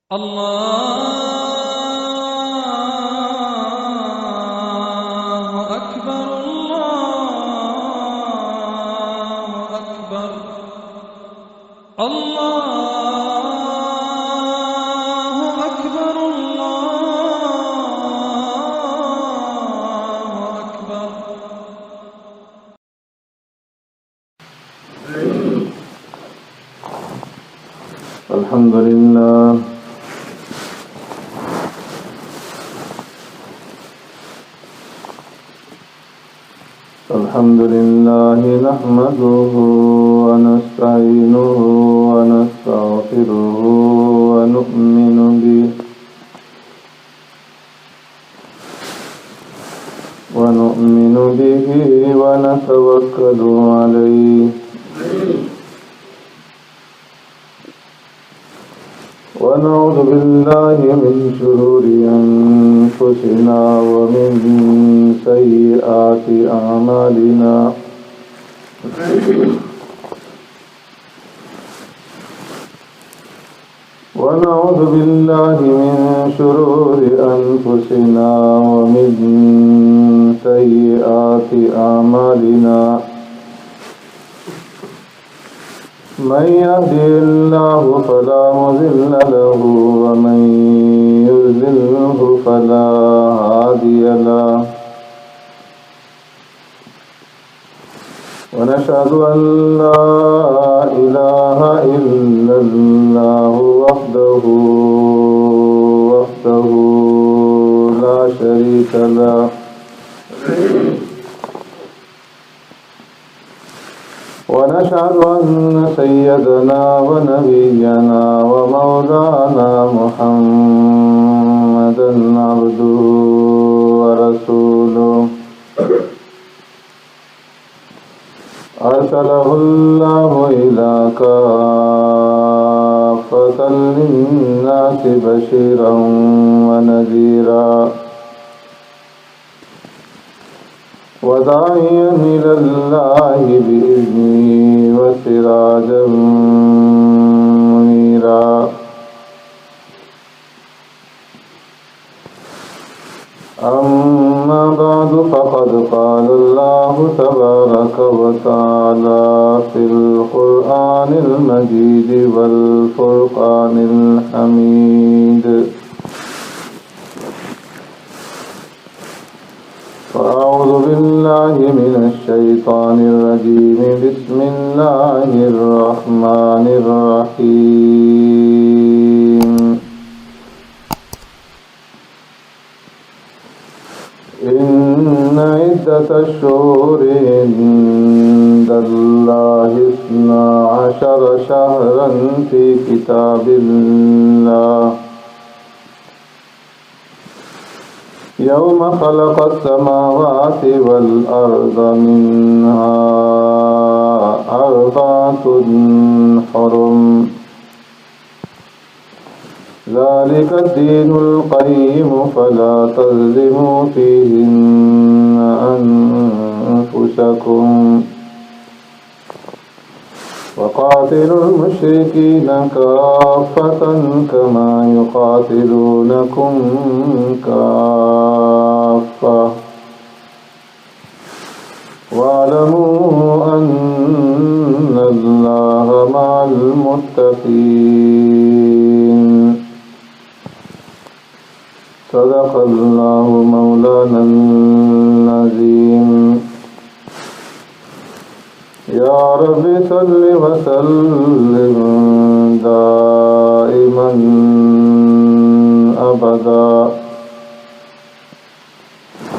الله أكبر الله أكبر الله أكبر الله أكبر. الحمد لله نحمده ونستعينه ونستغفره ونؤمن به ونتوكل عليه ونعوذ بالله من شرور أنفسنا ومن سيئات أعمالنا ونعوذ بالله من شرور أنفسنا ومن سيئات أعمالنا من يهده الله فلا مضل له ومن يضلله فلا هادي له ونشهد أن لا إله إلا الله وحده لا شريك له ونشهد أن سيدنا ونبينا ومولانا محمدا عبده ورسوله أرسله الله إلى كافة للناس بشيرا ونذيرا وداعيا إلى الله بإذنه وسراجا منيرا أما بعد فقد قال الله تبارك وتعالى في القرآن المجيد والفرقان الحميد فأعوذ بالله من الشيطان الرجيم بسم الله الرحمن الرحيم إن عدة الشهور عند الله 12 شهرا في كتاب الله يوم خلق السماوات والأرض منها 4 حرم ذلك الدين القيم فلا تظلموا فيهن أنفسكم وقاتلوا المشركين كافة كما يقاتلونكم كافة واعلموا أن الله مع المتقين صدق الله مولانا العظيم. يا رب صل وسلم دائما أبدا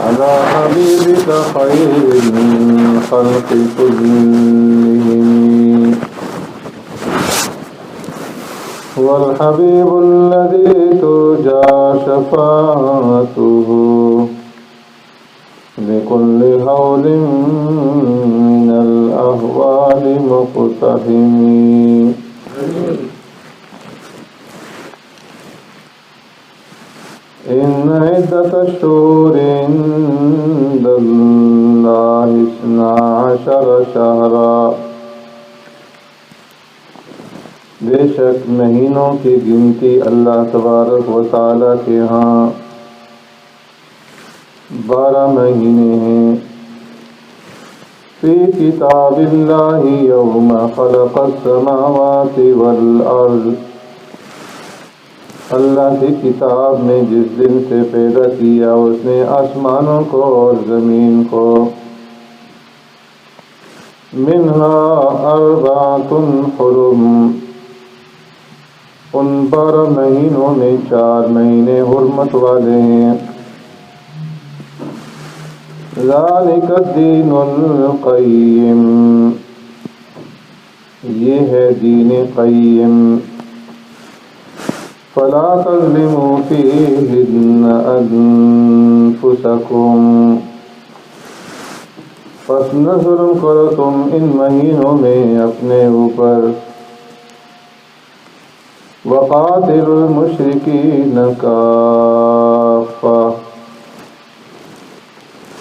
على حبيبك خير الخلق كلهم هو الحبيب الذي ترجى شفاعته لكل هول من الأهوال مقتحم. إن عدة الشهور عند الله 12 شهرا بے شک مہینوں کی گنتی اللہ تبارک و تعالیٰ کے ہاں 12 مہینے ہیں۔ فی کتاب اللہ یوم خلق السماوات والارض، اللہ کی کتاب میں جس دن سے پیدا کیا اس نے آسمانوں کو اور زمین کو۔ منہا اربعۃ حرم، ان 12 مہینوں میں 4 مہینے حرمت والے ہیں۔ ذالک الدین القیم، یہ ہے دین قیم۔ فلا تظلموا فیہن انفسکم، پس نہ ظلم کرو تم ان مہینوں میں اپنے اوپر۔ وقاتلوا المشرکین کافہ،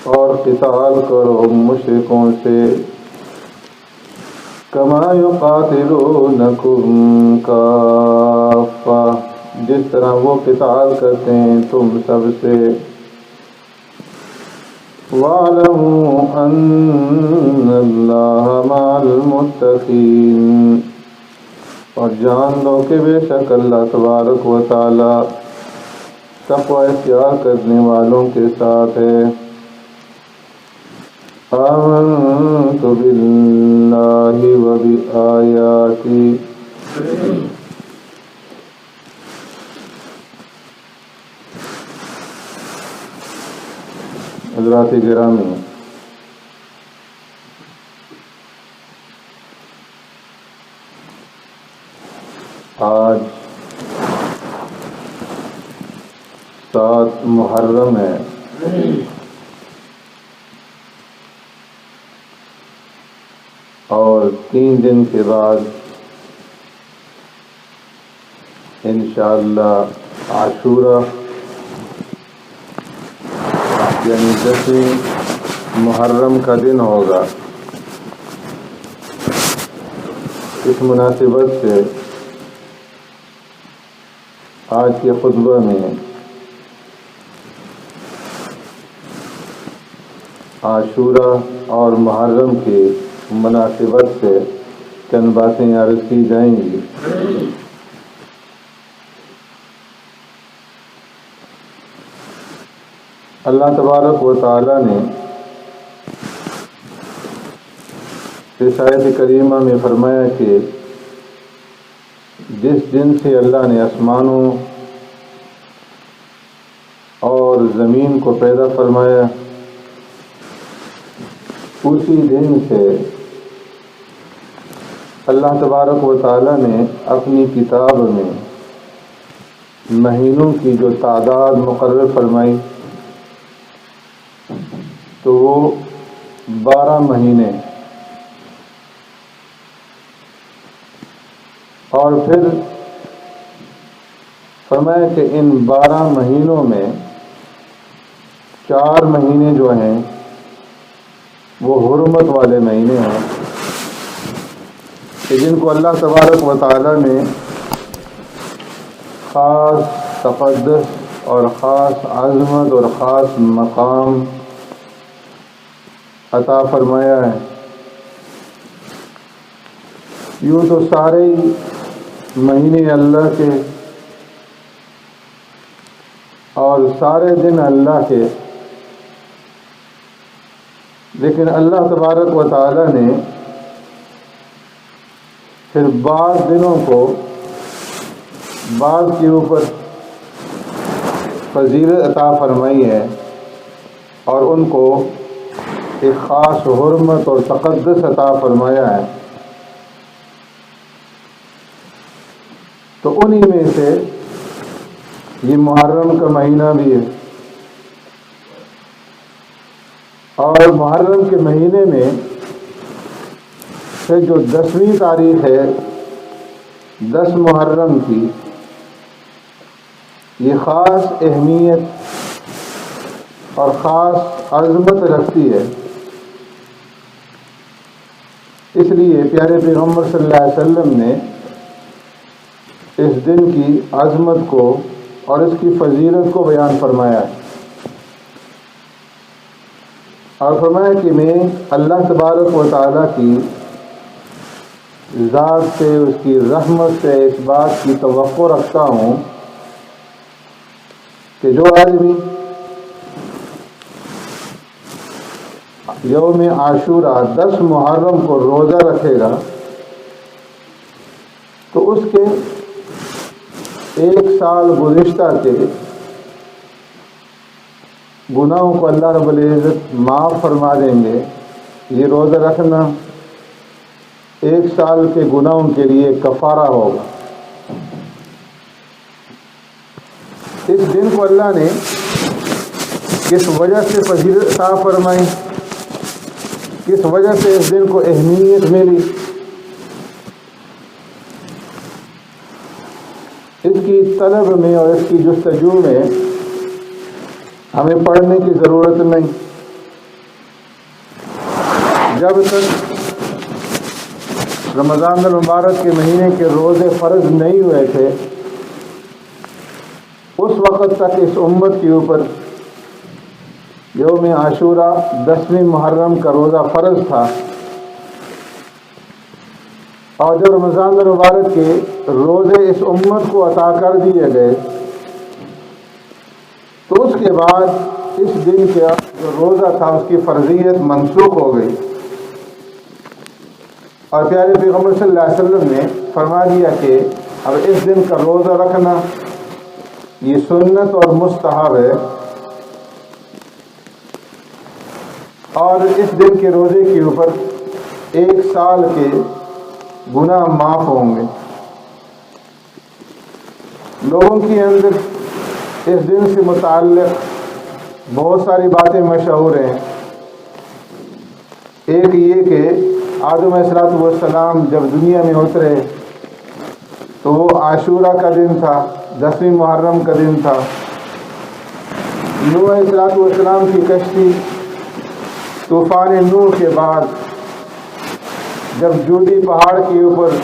اور قتال کرو مشرکوں سے کما یقاتلونکم کافہ، جس طرح وہ قتال کرتے ہیں تم سب سے۔ وَاعْلَمُوا أَنَّ اللَّهَ مَعَ الْمُتَّقِينَ، اور جان لو کہ بے شک اللہ تبارک و تعالی تقوی اختیار کرنے والوں کے ساتھ ہے۔ آمنت باللہ وبآیاتہ، حضرات گرامی، آج 7 محرم ہے، اور 3 دن کے بعد انشاءاللہ عاشورہ یعنی 10ویں محرم کا دن ہوگا۔ اس مناسبت سے آج کے خطبہ میں عاشورہ اور محرم کی مناسبت سے چند باتیں عرض کی جائیں گی۔ اللہ تبارک و تعالی نے اس آیت کریمہ میں فرمایا کہ جس دن سے اللہ نے آسمانوں اور زمین کو پیدا فرمایا اسی دن سے اللہ تبارک و تعالی نے اپنی کتاب میں مہینوں کی جو تعداد مقرر فرمائی تو وہ 12 مہینے، اور پھر فرمایا کہ ان 12 مہینوں میں 4 مہینے جو ہیں وہ حرمت والے مہینے ہیں کہ جن کو اللہ تبارک و تعالی نے خاص تقدس اور خاص عظمت اور خاص مقام عطا فرمایا ہے۔ یوں تو سارے مہینے اللہ کے اور سارے دن اللہ کے، لیکن اللہ تبارک و تعالی نے پھر بعض دنوں کو بعض کے اوپر فضیلت عطا فرمائی ہے اور ان کو ایک خاص حرمت اور تقدس عطا فرمایا ہے۔ تو انہی میں سے یہ محرم کا مہینہ بھی ہے، اور محرم کے مہینے میں سے جو 10ویں تاریخ ہے 10 محرم کی، یہ خاص اہمیت اور خاص عظمت رکھتی ہے۔ اس لیے پیارے پیغمبر صلی اللہ علیہ وسلم نے اس دن کی عظمت کو اور اس کی فضیلت کو بیان فرمایا ہے، اور فرمایا کہ میں اللہ تبارک و تعالیٰ کی ذات سے، اس کی رحمت سے اس بات کی توقع رکھتا ہوں کہ جو آدمی یوم عاشورہ 10 محرم کو روزہ رکھے گا تو اس کے 1 سال گزشتہ کے گناہوں کو اللہ رب العزت معاف فرما دیں گے۔ یہ روزہ رکھنا 1 سال کے گناہوں کے لیے کفارہ ہوگا۔ اس دن کو اللہ نے کس وجہ سے فضیلت عطا فرمائی، کس وجہ سے اس دن کو اہمیت ملی، اس کی طلب میں اور اس کی جستجو میں ہمیں پڑھنے کی ضرورت نہیں۔ جب تک رمضان المبارک کے مہینے کے روزے فرض نہیں ہوئے تھے اس وقت تک اس امت کے اوپر یوم عاشورہ 10ویں محرم کا روزہ فرض تھا، اور جب رمضان المبارک کے روزے اس امت کو عطا کر دیے گئے تو اس کے بعد اس دن کا جو روزہ تھا اس کی فرضیت منسوخ ہو گئی، اور پیارے پیغمبر صلی اللہ علیہ وسلم نے فرما دیا کہ اب اس دن کا روزہ رکھنا یہ سنت اور مستحب ہے، اور اس دن کے روزے کے اوپر 1 سال کے گناہ معاف ہوں گے۔ لوگوں کے اندر اس دن سے متعلق بہت ساری باتیں مشہور ہیں۔ ایک یہ کہ آدم علیہ السلام جب دنیا میں اترے تو وہ عاشورہ کا دن تھا، 10ویں محرم کا دن تھا۔ نوح علیہ السلام کی کشتی طوفان نوح کے بعد جب جودی پہاڑ کے اوپر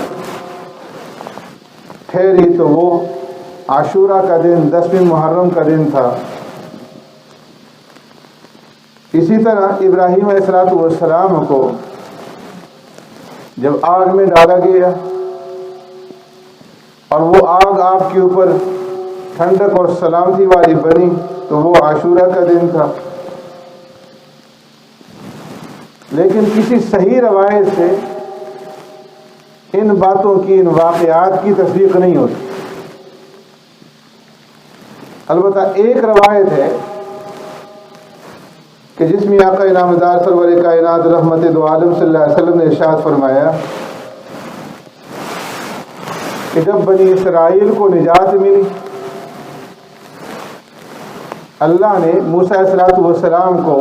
ٹھہری تو وہ عاشورہ کا دن 10ویں محرم کا دن تھا۔ اسی طرح ابراہیم علیہ السلام کو جب آگ میں ڈالا گیا اور وہ آگ آپ کے اوپر ٹھنڈک اور سلامتی والی بنی تو وہ عاشورہ کا دن تھا۔ لیکن کسی صحیح روایت سے ان باتوں کی، ان واقعات کی تصدیق نہیں ہوتی۔ البتہ ایک روایت ہے کہ جس میں آقا نامدار سرور کائنات رحمت دو عالم صلی اللہ علیہ وسلم نے ارشاد فرمایا کہ جب بنی اسرائیل کو نجات ملی، اللہ نے موسیٰ علیہ السلام کو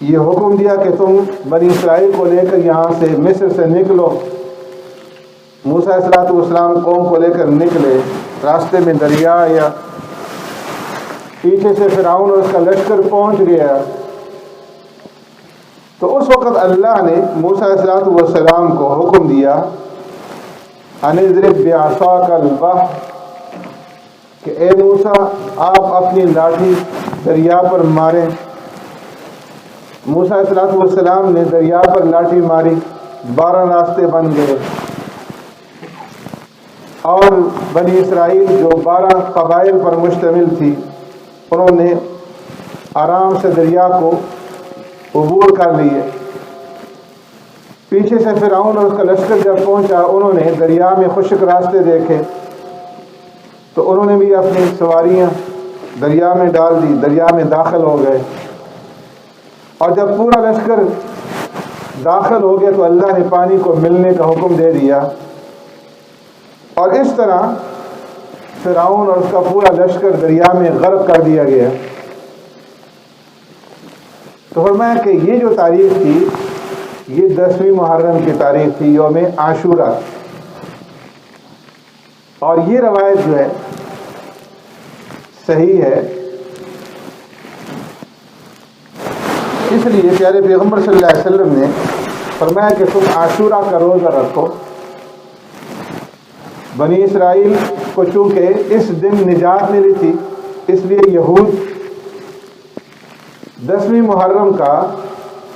یہ حکم دیا کہ تم بنی اسرائیل کو لے کر یہاں سے مصر سے نکلو۔ موسیٰ علیہ السلام قوم کو لے کر نکلے، راستے میں دریا آیا، پیچھے سے فرعون اور اس کا لشکر پہنچ گیا، تو اس وقت اللہ نے موسیٰ علیہ السلام کو حکم دیا ان اضرب بعصاک البحر، کہ اے موسیٰ آپ اپنی لاٹھی دریا پر ماریں۔ موسیٰ علیہ السلام نے دریا پر لاٹھی ماری، 12 راستے بن گئے، اور بنی اسرائیل جو 12 قبائل پر مشتمل تھی انہوں نے آرام سے دریا کو عبور کر لیے۔ پیچھے سے فرعون اور اس کا لشکر جب پہنچا انہوں نے دریا میں خشک راستے دیکھے تو انہوں نے بھی اپنی سواریاں دریا میں ڈال دی، دریا میں داخل ہو گئے، اور جب پورا لشکر داخل ہو گیا تو اللہ نے پانی کو ملنے کا حکم دے دیا، اور اس طرح فرعون اور اس کا پورا لشکر دریا میں غرق کر دیا گیا۔ تو فرمایا کہ یہ جو تاریخ تھی یہ 10ویں محرم کی تاریخ تھی، یوم عاشورہ، اور یہ روایت جو ہے صحیح ہے۔ اس لیے پیارے پیغمبر صلی اللہ علیہ وسلم نے فرمایا کہ تم عاشورہ کا روزہ رکھو، بنی اسرائیل کو چونکہ اس دن نجات ملی تھی، اس لیے یہود 10ویں محرم کا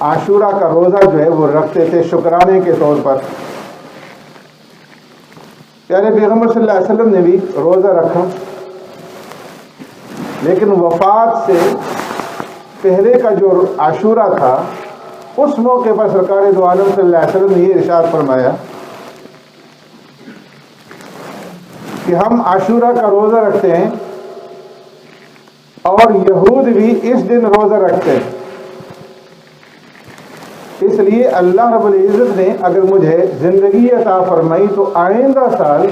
عاشورہ کا روزہ جو ہے وہ رکھتے تھے شکرانے کے طور پر۔ پیارے پیغمبر صلی اللہ علیہ وسلم نے بھی روزہ رکھا، لیکن وفات سے پہلے کا جو عاشورہ تھا اس موقع پر سرکار دو عالم صلی اللہ علیہ وسلم نے یہ ارشاد فرمایا کہ ہم عاشورہ کا روزہ رکھتے ہیں اور یہود بھی اس دن روزہ رکھتے ہیں، اس لیے اللہ رب العزت نے اگر مجھے زندگی عطا فرمائی تو آئندہ سال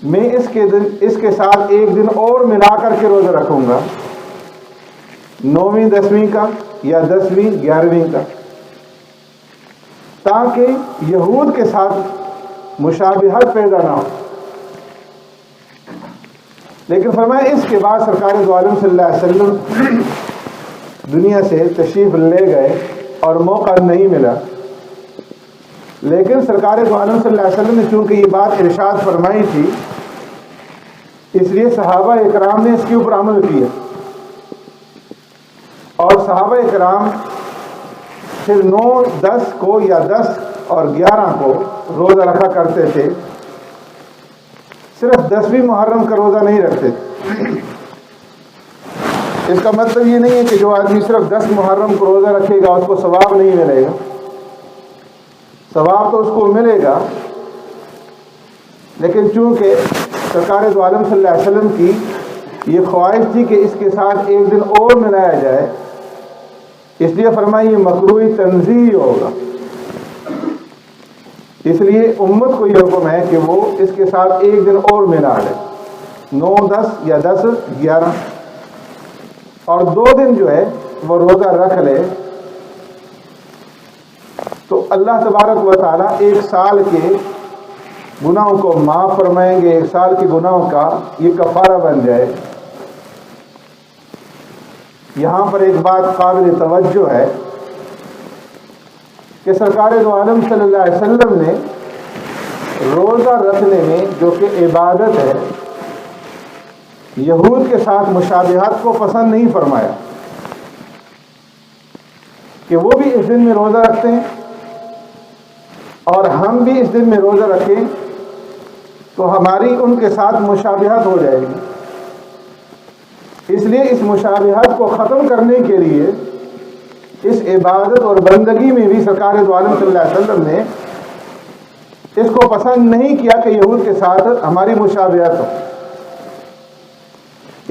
میں اس کے ساتھ ایک دن اور ملا کر کے روزہ رکھوں گا، 9ویں 10ویں کا یا 10ویں 11ویں کا، تاکہ یہود کے ساتھ مشابہت پیدا نہ ہو۔ لیکن فرمایا اس کے بعد سرکار دو عالم صلی اللہ علیہ وسلم دنیا سے تشریف لے گئے اور موقع نہیں ملا، لیکن سرکار دو عالم صلی اللہ علیہ وسلم نے چونکہ یہ بات ارشاد فرمائی تھی، اس لیے صحابہ اکرام نے اس کے اوپر عمل کیا، اور صحابہ اکرام پھر 9 10 کو یا 10 اور 11 کو روزہ رکھا کرتے تھے، صرف 10ویں محرم کا روزہ نہیں رکھتے تھے۔ اس کا مطلب یہ نہیں ہے کہ جو آدمی صرف 10 محرم کو روزہ رکھے گا اس کو ثواب نہیں ملے گا، ثواب تو اس کو ملے گا، لیکن چونکہ سرکار دو عالم صلی اللہ علیہ وسلم کی یہ خواہش تھی کہ اس کے ساتھ ایک دن اور ملایا جائے، اس لیے فرمایا یہ مکروہ تنزیہی ہوگا، اس لیے امت کو یہ حکم ہے کہ وہ اس کے ساتھ ایک دن اور ملا لے، 9 10 یا 10 11، اور 2 دن جو ہے وہ روزہ رکھ لے، تو اللہ تبارک و تعالیٰ 1 سال کے گناہوں کو معاف فرمائیں گے، 1 سال کے گناہوں کا یہ کفارہ بن جائے۔ یہاں پر ایک بات قابل توجہ ہے کہ سرکار دو عالم صلی اللہ علیہ وسلم نے روزہ رکھنے میں جو کہ عبادت ہے، یہود کے ساتھ مشابہت کو پسند نہیں فرمایا کہ وہ بھی اس دن میں روزہ رکھتے ہیں اور ہم بھی اس دن میں روزہ رکھیں تو ہماری ان کے ساتھ مشابہت ہو جائے گی۔ اس لیے اس مشابہت کو ختم کرنے کے لیے اس عبادت اور بندگی میں بھی سرکار دو عالم صلی اللہ علیہ وسلم نے اس کو پسند نہیں کیا کہ یہود کے ساتھ ہماری مشابہت ہو،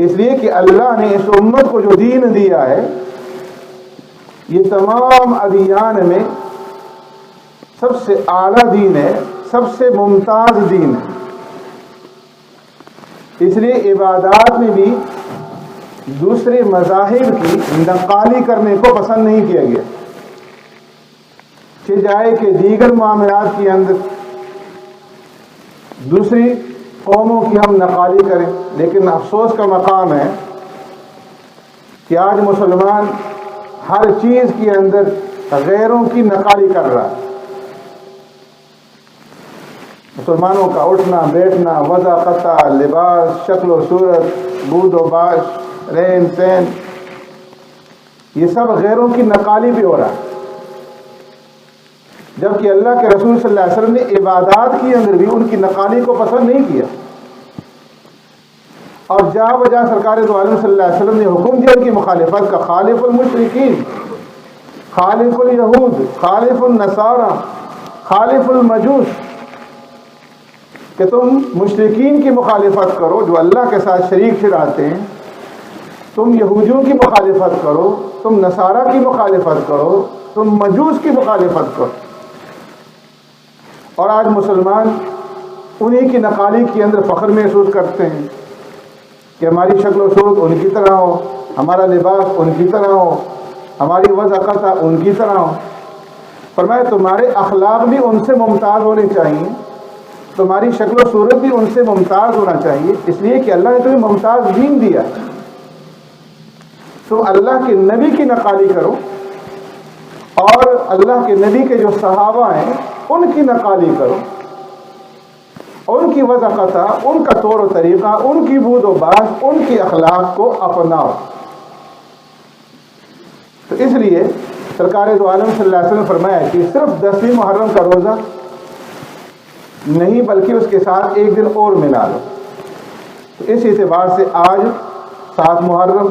اس لیے کہ اللہ نے اس امت کو جو دین دیا ہے یہ تمام ادیان میں سب سے اعلیٰ دین ہے، سب سے ممتاز دین ہے، اس لیے عبادات میں بھی دوسرے مذاہب کی نقالی کرنے کو پسند نہیں کیا گیا، کہ جائے کہ دیگر معاملات کے اندر دوسری قوموں کی ہم نقالی کریں، لیکن افسوس کا مقام ہے کہ آج مسلمان ہر چیز کے اندر غیروں کی نقالی کر رہا ہے۔ مسلمانوں کا اٹھنا بیٹھنا، وضع قطع، لباس، شکل و صورت، بود و باش، رہن سہن، یہ سب غیروں کی نقالی بھی ہو رہا ہے، جبکہ اللہ کے رسول صلی اللہ علیہ وسلم نے عبادات کے اندر بھی ان کی نقالی کو پسند نہیں کیا، اور جا بجا سرکار دو عالم صلی اللہ علیہ وسلم نے حکم دیا ان کی مخالفت کا، خالف المشرکین، خالف الیہود، خالف النصارى، خالف المجوس، کہ تم مشرکین کی مخالفت کرو جو اللہ کے ساتھ شریک ٹھہراتے ہیں، تم یہودیوں کی مخالفت کرو، تم نصارہ کی مخالفت کرو، تم مجوس کی مخالفت کرو، اور آج مسلمان انہی کی نقالی کے اندر فخر محسوس کرتے ہیں کہ ہماری شکل و صورت ان کی طرح ہو، ہمارا لباس ان کی طرح ہو، ہماری وضع قطع ان کی طرح ہو۔ فرمایا تمہارے اخلاق بھی ان سے ممتاز ہونے چاہیے، تمہاری شکل و صورت بھی ان سے ممتاز ہونا چاہیے، اس لیے کہ اللہ نے تمہیں ممتاز دین دیا، تم اللہ کے نبی کی نقالی کرو اور اللہ کے نبی کے جو صحابہ ہیں ان کی نقالی کرو، ان کی وضاحت، ان کا طور و طریقہ، ان کی بود و باش، ان کی اخلاق کو اپناؤ۔ تو اس لیے سرکار دو عالم صلی اللہ علیہ وسلم نے فرمایا کہ صرف 10ویں محرم کا روزہ نہیں بلکہ اس کے ساتھ ایک دن اور ملا لو۔ تو اس اعتبار سے آج 7 محرم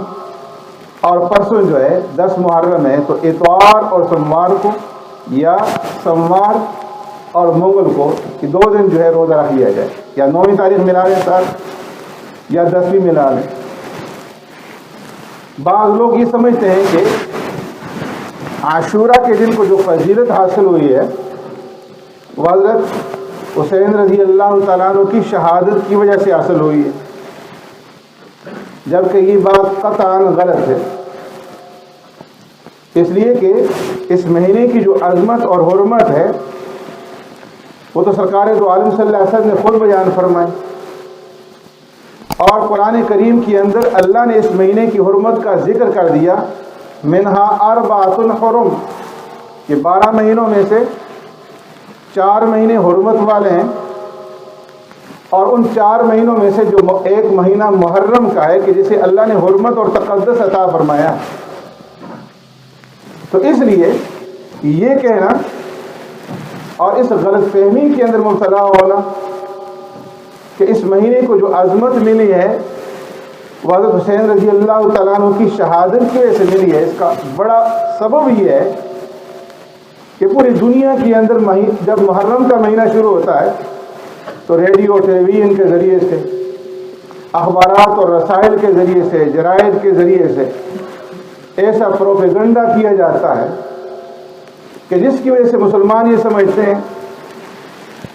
اور پرسوں جو ہے 10 محرم ہے، تو اتوار اور سوموار کو یا سوموار اور منگل کو یہ 2 دن جو ہے روزہ رکھ لیا جائے، یا 9ویں تاریخ ملا لیں ساتھ یا 10ویں ملا لیں۔ بعض لوگ یہ سمجھتے ہیں کہ عاشورہ کے دن کو جو فضیلت حاصل ہوئی ہے وہ حضرت حسین رضی اللہ تعالیٰ عنہ کی شہادت کی وجہ سے حاصل ہوئی ہے، جبکہ یہ بات قطعاً غلط ہے۔ اس لیے کہ اس مہینے کی جو عظمت اور حرمت ہے وہ تو سرکار دو عالم صلی اللہ علیہ وسلم نے خود بیان فرمائی، اور قرآن کریم کے اندر اللہ نے اس مہینے کی حرمت کا ذکر کر دیا، منہا اربعۃ حرم، کہ 12 مہینوں میں سے 4 مہینے حرمت والے ہیں، اور ان 4 مہینوں میں سے جو ایک مہینہ محرم کا ہے کہ جسے اللہ نے حرمت اور تقدس عطا فرمایا۔ تو اس لیے یہ کہنا اور اس غلط فہمی کے اندر مبتلا ہونا کہ اس مہینے کو جو عظمت ملی ہے وہ حضرت حسین رضی اللہ تعالیٰ عنہ کی شہادت کی وجہ سے ملی ہے، اس کا بڑا سبب یہ ہے کہ پوری دنیا کے اندر جب محرم کا مہینہ شروع ہوتا ہے تو ریڈیو ٹیلی ویژن کے ذریعے سے، اخبارات اور رسائل کے ذریعے سے، جرائد کے ذریعے سے ایسا پروپیگنڈا کیا جاتا ہے کہ جس کی وجہ سے مسلمان یہ سمجھتے ہیں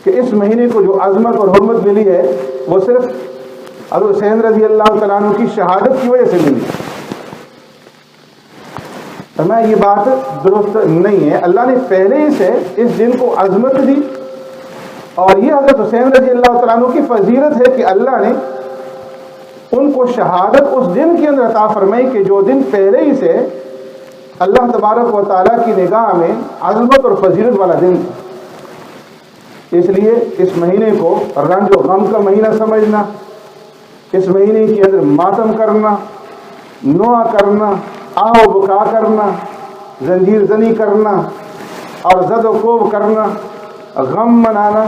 کہ اس مہینے کو جو عظمت اور حرمت ملی ہے وہ صرف حضرت حسین رضی اللہ تعالیٰ عنہ کی شہادت کی وجہ سے ملی۔ میں یہ بات درست نہیں ہے، اللہ نے پہلے ہی سے اس دن کو عظمت دی، اور یہ حضرت حسین رضی اللہ تعالیٰ عنہ کی فضیلت ہے کہ اللہ نے ان کو شہادت اس دن کے اندر عطا فرمائی کہ جو دن پہلے ہی سے اللہ تبارک و تعالیٰ کی نگاہ میں عظمت اور فضیلت والا دن تھا۔ اس لیے اس مہینے کو رنج و غم کا مہینہ سمجھنا، اس مہینے کے اندر ماتم کرنا، نوحہ کرنا، آہ و بکا کرنا، زنجیر زنی کرنا اور زد و کوب کرنا، غم منانا،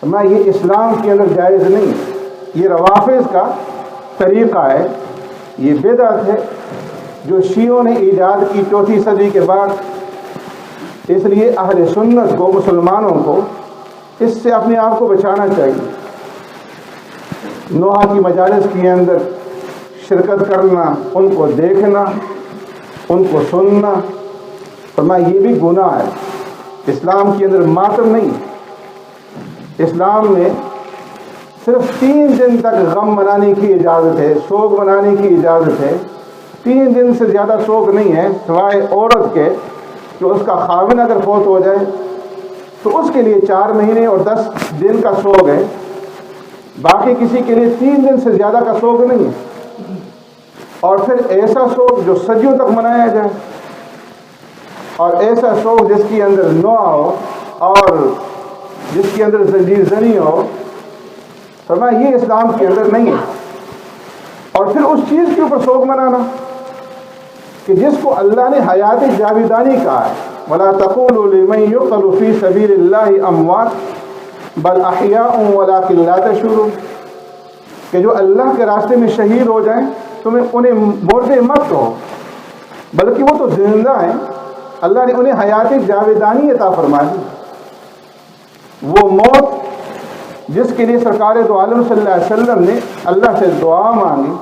میں یہ اسلام کے اندر جائز نہیں، یہ روافض کا طریقہ ہے، یہ بدعت ہے جو شیعوں نے ایجاد کی 4 صدی کے بعد۔ اس لیے اہل سنت کو، مسلمانوں کو اس سے اپنے آپ کو بچانا چاہیے۔ نوحہ کی مجالس کے اندر شرکت کرنا، ان کو دیکھنا، ان کو سننا، فرمایا یہ بھی گناہ ہے۔ اسلام کے اندر ماتم نہیں، اسلام میں صرف 3 دن تک غم منانے کی اجازت ہے، سوگ منانے کی اجازت ہے۔ 3 دن سے زیادہ سوگ نہیں ہے، سوائے عورت کے کہ اس کا خاوند اگر فوت ہو جائے تو اس کے لیے 4 مہینے اور 10 دن کا سوگ ہے، باقی کسی کے لیے 3 دن سے زیادہ کا سوگ نہیں ہے۔ اور پھر ایسا سوگ جو صدیوں تک منایا جائے، اور ایسا سوگ جس کے اندر نوحہ ہو اور جس کے اندر زنجیر زنی ہو، فرمایا یہ اسلام کے اندر نہیں ہے۔ اور پھر اس چیز کے اوپر سوگ منانا کہ جس کو اللہ نے حیات جاویدانی کہا ہے، وَلَا تَقُولُوا لِمَن يُقْتَلُ فِي سَبِيلِ اللَّهِ أَمْوَاتٌ بَلْ أَحْيَاءٌ وَلَٰكِن لَّا تَشْعُرُونَ، کہ جو اللہ کے راستے میں شہید ہو جائیں تمہیں انہیں مردے مت کہو، بلکہ وہ تو زندہ ہیں، اللہ نے انہیں حیات جاویدانی عطا فرما دی۔ وہ موت جس کے لیے سرکار دو عالم صلی اللہ علیہ وسلم نے اللہ سے دعا مانگی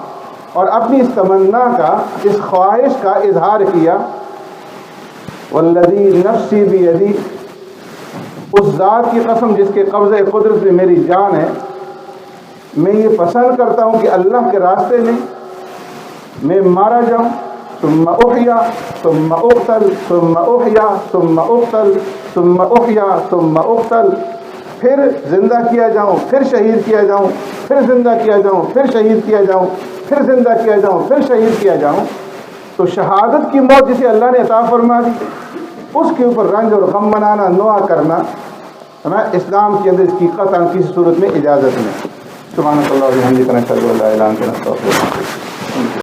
اور اپنی اس تمنا کا، اس خواہش کا اظہار کیا، والذی نفسی بیدی، اس ذات کی قسم جس کے قبضہ قدرت میں میری جان ہے، میں یہ پسند کرتا ہوں کہ اللہ کے راستے میں میں مارا جاؤں، ثم احیا ثم اقتل ثم احیا ثم اقتل ثم احیا ثم اقتل، پھر زندہ کیا جاؤں، پھر شہید کیا جاؤں، پھر زندہ کیا جاؤں، پھر شہید کیا جاؤں، پھر زندہ کیا جاؤں، پھر شہید کیا جاؤں۔ تو شہادت کی موت جسے اللہ نے عطا فرما دی، اس کے اوپر رنج اور غم منانا، نوحہ کرنا، ہے نا، اسلام کے اندر اس کی قطعاً کسی صورت میں اجازت نہیں. سبحانک اللہم و بحمدک، نشہد ان لا الہ الا انت، نستغفرک.